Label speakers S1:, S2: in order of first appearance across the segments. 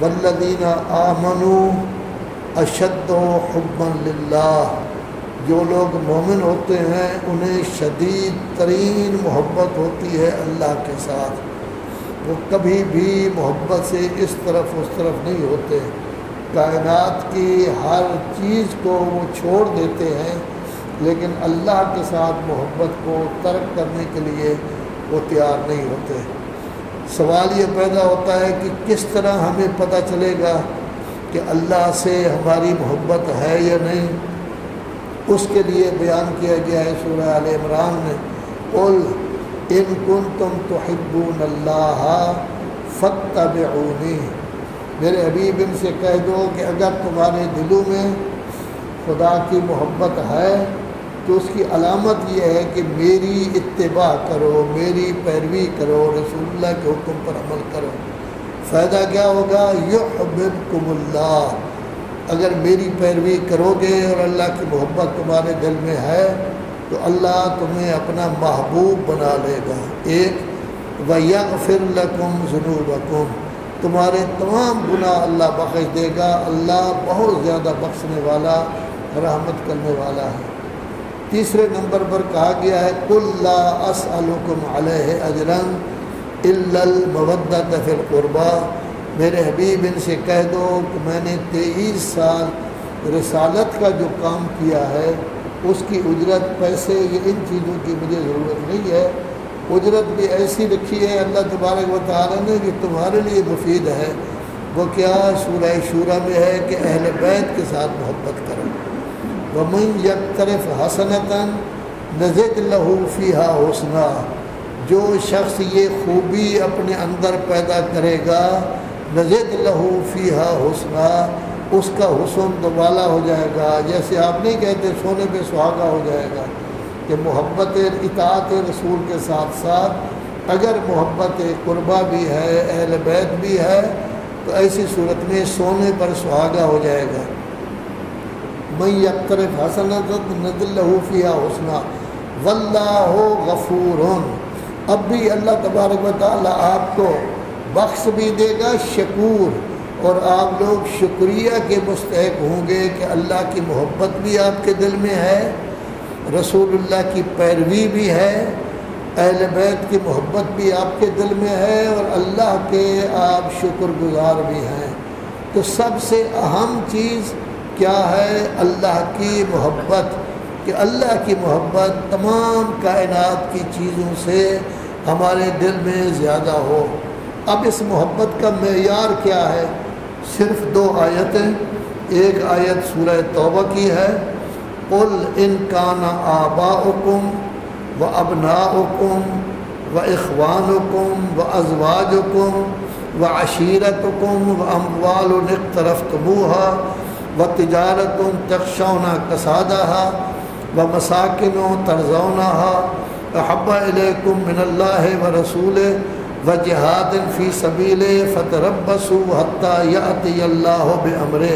S1: والذین آمنوا اشد حبا للہ، جو لوگ مومن ہوتے ہیں انہیں شدید ترین محبت ہوتی ہے اللہ کے ساتھ، وہ کبھی بھی محبت سے اس طرف اس طرف نہیں ہوتے، کائنات کی ہر چیز کو وہ چھوڑ دیتے ہیں لیکن اللہ کے ساتھ محبت کو ترک کرنے کے لیے وہ تیار نہیں ہوتے۔ سوال یہ پیدا ہوتا ہے کہ کس طرح ہمیں پتہ چلے گا کہ اللہ سے ہماری محبت ہے یا نہیں؟ اس کے لیے بیان کیا گیا ہے سورہ آل عمران میں، قل ان کنتم تحبون اللہ فاتبعونی، میرے حبیب ان سے کہہ دو کہ اگر تمہارے دلوں میں خدا کی محبت ہے تو اس کی علامت یہ ہے کہ میری اتباع کرو، میری پیروی کرو، رسول اللہ کے حکم پر عمل کرو۔ فائدہ کیا ہوگا؟ یحببکم اللہ، اگر میری پیروی کرو گے اور اللہ کی محبت تمہارے دل میں ہے تو اللہ تمہیں اپنا محبوب بنا لے گا۔ ایک وَيَغْفِرْ لَكُمْ ذُنُوبَكُمْ، تمہارے تمام گناہ اللہ بخش دے گا، اللہ بہت زیادہ بخشنے والا، رحمت کرنے والا ہے۔ تیسرے نمبر پر کہا گیا ہے قُلْ لَا أَسْأَلُكُمْ عَلَيْهِ أَجْرًا إِلَّا الْمَوَدَّةَ فِي الْقُرْبَى، میرے حبیب ان سے کہہ دو کہ میں نے 23 سال رسالت کا جو کام کیا ہے اس کی اجرت، پیسے، یہ ان چیزوں کی مجھے ضرورت نہیں ہے، اجرت بھی ایسی رکھی ہے اللہ تبارک و تعالیٰ نے کہ تمہارے لیے مفید ہے۔ وہ کیا؟ سورہ شورى میں ہے کہ اہل بیت کے ساتھ محبت کرو۔ وَمَن يَقْتَرِفْ حَسَنَةً نَزِدْ لَهُ فِيهَا حُسْنًا، جو شخص یہ خوبی اپنے اندر پیدا کرے گا، نَزِدْ لَهُ فِيهَا حُسْنًا، اس کا حسن دوبالا ہو جائے گا۔ جیسے آپ نہیں کہتے سونے پہ سہاگا ہو جائے گا، کہ محبت اطاعت رسول کے ساتھ ساتھ اگر محبت قربہ بھی ہے، اہل بیت بھی ہے، تو ایسی صورت میں سونے پر سہاگا ہو جائے گا۔ من یقترف حسنۃ نزد لہ فیہا حسنا واللہ غفور، اب بھی اللہ تبارک و تعالی آپ کو بخش بھی دے گا، شکور، اور آپ لوگ شکریہ کے مستحق ہوں گے کہ اللہ کی محبت بھی آپ کے دل میں ہے، رسول اللہ کی پیروی بھی ہے، اہل بیت کی محبت بھی آپ کے دل میں ہے، اور اللہ کے آپ شکر گزار بھی ہیں۔ تو سب سے اہم چیز کیا ہے؟ اللہ کی محبت، کہ اللہ کی محبت تمام کائنات کی چیزوں سے ہمارے دل میں زیادہ ہو۔ اب اس محبت کا معیار کیا ہے؟ صرف 2 آیتیں، ایک آیت سورہ توبہ کی ہے، قُلْ إِنْ كَانَ آبَاؤُكُمْ وَأَبْنَاؤُكُمْ وَإِخْوَانُكُمْ وَأَزْوَاجُكُمْ وَعَشِيرَتُكُمْ وَأَمْوَالٌ اقْتَرَفْتُمُوهَا وَتِجَارَةٌ تَخْشَوْنَ كَسَادَهَا وَمَسَاكِنُ تَرْضَوْنَهَا أَحَبَّ إِلَيْكُم مِّنَ اللَّهِ وَرَسُولِهِ وَجِهَادٍ فِي سَبِيلِهِ فَتَرَبَّصُوا حَتَّى يَأْتِيَ اللَّهُ بِأَمْرِهِ،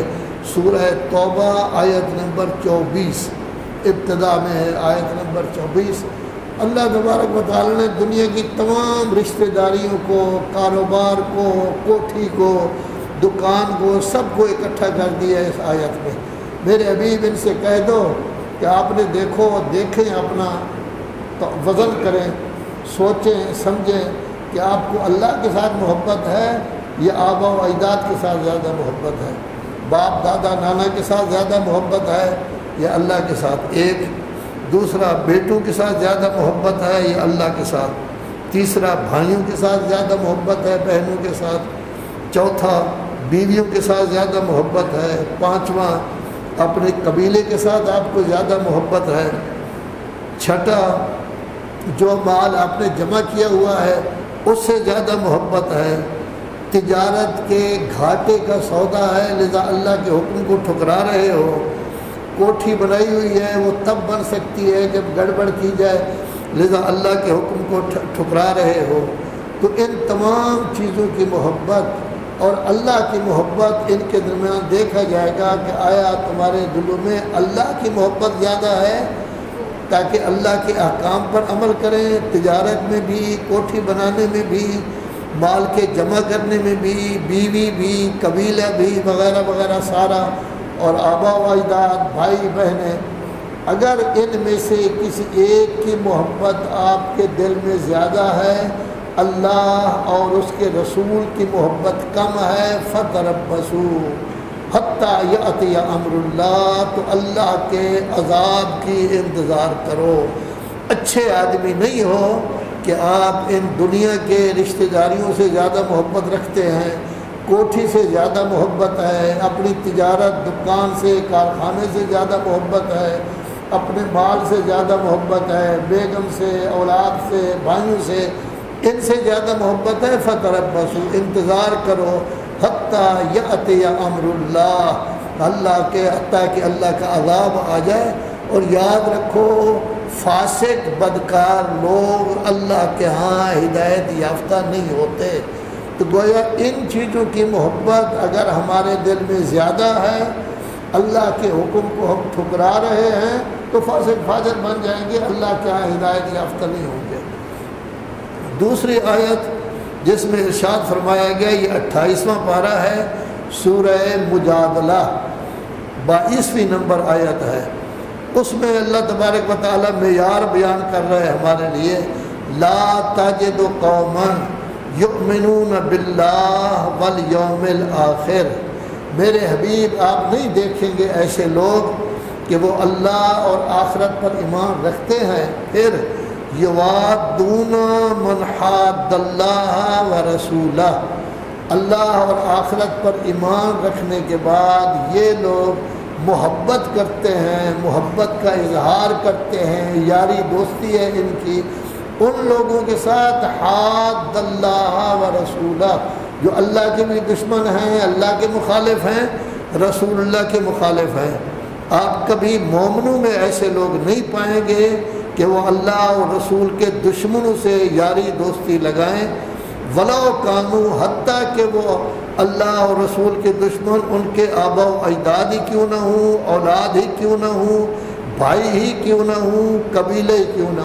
S1: سورہ توبہ آیت نمبر 24، ابتدا میں ہے آیت نمبر 24۔ اللہ تبارک و تعالی نے دنیا کی تمام رشتہ داریوں کو، کاروبار کو، کوٹھی کو، دکان کو، سب کو اکٹھا کر دیا ہے اس آیت میں۔ میرے حبیب ان سے کہہ دو کہ آپ نے دیکھیں اپنا وزن کریں، سوچیں سمجھیں کہ آپ کو اللہ کے ساتھ محبت ہے یا آبا و اجداد کے ساتھ زیادہ محبت ہے، باپ دادا نانا کے ساتھ زیادہ محبت ہے یا اللہ کے ساتھ؟ ایک دوسرا، بیٹوں کے ساتھ زیادہ محبت ہے یا اللہ کے ساتھ؟ تیسرا، بھائیوں کے ساتھ زیادہ محبت ہے، بہنوں کے ساتھ؟ چوتھا، بیویوں کے ساتھ زیادہ محبت ہے؟ پانچواں، اپنے قبیلے کے ساتھ آپ کو زیادہ محبت ہے؟ چھٹا، جو مال آپ نے جمع کیا ہوا ہے اس سے زیادہ محبت ہے؟ تجارت کے گھاٹے کا سودا ہے لذا اللہ کے حکم کو ٹھکرا رہے ہو؟ کوٹھی بنائی ہوئی ہے وہ تب بن سکتی ہے جب گڑبڑ کی جائے لذا اللہ کے حکم کو ٹھکرا رہے ہو؟ تو ان تمام چیزوں کی محبت اور اللہ کی محبت، ان کے درمیان دیکھا جائے گا کہ آیا تمہارے دلوں میں اللہ کی محبت زیادہ ہے تاکہ اللہ کے احکام پر عمل کریں، تجارت میں بھی، کوٹھی بنانے میں بھی، مال کے جمع کرنے میں بھی، بیوی بھی، قبیلہ بھی، وغیرہ وغیرہ سارا، اور آبا و اجداد، بھائی بہنیں، اگر ان میں سے کسی ایک کی محبت آپ کے دل میں زیادہ ہے، اللہ اور اس کے رسول کی محبت کم ہے، فتربصوا حتیٰ یأتی امر اللہ، تو اللہ کے عذاب کی انتظار کرو۔ اچھے آدمی نہیں ہو کہ آپ ان دنیا کے رشتہ داریوں سے زیادہ محبت رکھتے ہیں، کوٹھی سے زیادہ محبت ہے، اپنی تجارت دکان سے، کارخانے سے زیادہ محبت ہے، اپنے مال سے زیادہ محبت ہے، بیگم سے، اولاد سے، بھائیوں سے، ان سے زیادہ محبت ہے، فتربصوا انتظار کرو، حتیٰ یأتی امر اللہ، اللہ کے حتیٰ کہ اللہ کا عذاب آ جائے۔ اور یاد رکھو فاسق بدکار لوگ اللہ کے ہاں ہدایت یافتہ نہیں ہوتے، تو گویا ان چیزوں کی محبت اگر ہمارے دل میں زیادہ ہے، اللہ کے حکم کو ہم ٹھکرا رہے ہیں، تو فاسق فاجر بن جائیں گے، اللہ کے ہاں ہدایت یافتہ نہیں ہوں گے۔ دوسری آیت جس میں ارشاد فرمایا گیا، یہ 28واں پارہ ہے، سورہ مجادلہ، 22ویں نمبر آیت ہے۔ اس میں اللہ تبارک و تعالیٰ معیار بیان کر رہے ہیں ہمارے لیے، لا تجد قوما یؤمنون باللہ والیوم الآخر، میرے حبیب آپ نہیں دیکھیں گے ایسے لوگ کہ وہ اللہ اور آخرت پر ایمان رکھتے ہیں، پھر یوادون من حاد اللہ ورسولہ، اللہ اور آخرت پر ایمان رکھنے کے بعد یہ لوگ محبت کرتے ہیں، محبت کا اظہار کرتے ہیں، یاری دوستی ہے ان کی ان لوگوں کے ساتھ، حاد اللہ ورسولہ، جو اللہ کے بھی دشمن ہیں، اللہ کے مخالف ہیں، رسول اللہ کے مخالف ہیں۔ آپ کبھی مومنوں میں ایسے لوگ نہیں پائیں گے کہ وہ اللہ اور رسول کے دشمنوں سے یاری دوستی لگائیں، ولو کانو، حتیٰ کہ وہ اللہ اور رسول کے دشمن ان کے آبا و اجداد ہی کیوں نہ ہوں، اولاد ہی کیوں نہ ہوں، بھائی ہی کیوں نہ ہوں، قبیلے ہی کیوں نہ ہوں۔